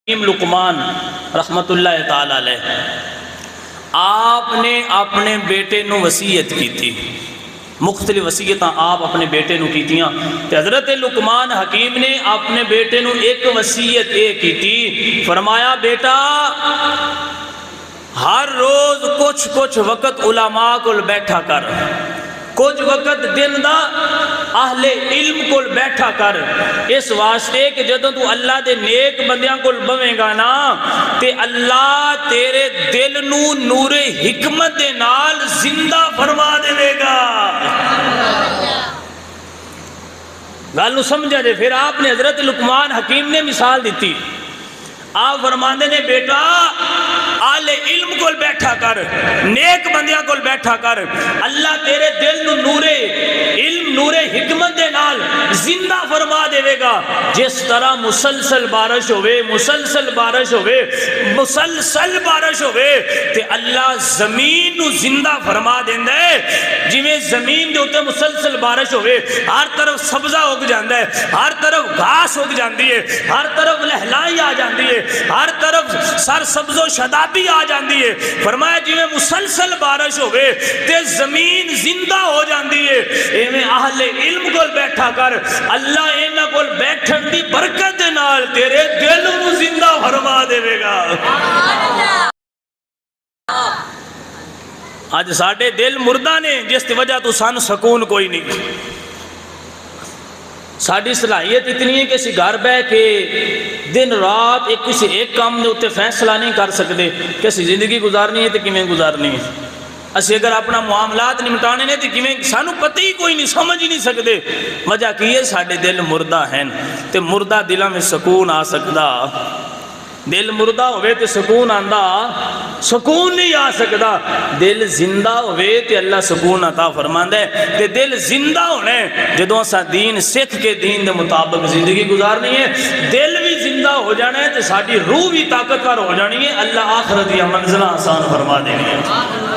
لقمان رحمت اللہ تعالی علیہ آپ نے اپنے بیٹے نو وصیت کی تھی، مختلف وصیتاں آپ اپنے بیٹے نو کیتیاں تے حضرت لقمان حکیم نے اپنے بیٹے نو ایک وصیت یہ کی تھی، فرمایا بیٹا ہر روز کچھ وقت علماء کو بیٹھا کر، کچھ وقت دن دا اہل علم کو بیٹھا کر، اس واسطے کہ جدوں تو اللہ دے نیک بندیاں کو بویں گا نا تے اللہ تیرے دل نو نور حکمت دے نال زندہ فرما دے گا۔ گل نو سمجھا جے، پھر آپ نے حضرت لقمان حکیم نے مثال دیتی، آپ فرماندے نے بیٹا اہل علم کو بیٹھا کر، نیک بندیاں کو بیٹھا کر، اللہ تیرے دل نو نور علم نور حکمت دے نال زندہ فرما دے گا۔ جس طرح مسلسل بارش ہوئے مسلسل بارش ہوئے تے اللہ زمین نو زندہ فرما دیندا ہے، جویں زمین دے اوتے مسلسل بارش ہوئے ہر طرف سبزہ اگ جاندا ہے، ہر طرف گھاس اگ جاندی ہے، ہر طرف لہلائی آ جاندی ہے، ہر طرف سر سبز و شادابی آ جاندی ہے۔ فرمایا جویں مسلسل بارش ہوئے تے زمین زندہ ہو جاندی ہے، ایویں اہل علم کو بیٹھا کر، اللہ انہاں کو بیٹھن دی برکت دے نال تیرے دل نو زندہ فرما دے گا۔ آج ساڈے دل مردہ نے، جس کی وجہ تو سان سکون کوئی نہیں۔ ساڈی صلاحیت اتنی ہے کہ اسی گھر بہ کے دن رات کسی ایک کام دے اوتے فیصلہ نہیں کر سکتے کہ اسی زندگی گزارنی ہے تو کیویں گزارنی ہے۔ اسی اگر اپنا معاملات نمٹانے نے تو کیویں سانو پتہ ہی کوئی نہیں، سمجھ ہی نہیں سکتے۔ وجہ کی ہے ساڈے دل مردہ ہیں تے مردہ دلاں میں سکون آ سکدا، دل مردہ ہوئے تے سکون آندا، سکون نہیں آ سکدا۔ دل زندہ ہوئے تے اللہ سکون عطا فرماندا ہے، تے دل زندہ ہونا ہے جدوں اساں دین سکھ کے دین دے مطابق زندگی گزارنی ہے، دل بھی زندہ ہو جانا ہے تے ساڈی روح بھی طاقتور ہو جانی ہے، اللہ آخرت دی منزلہ آسان فرما دینی ہے۔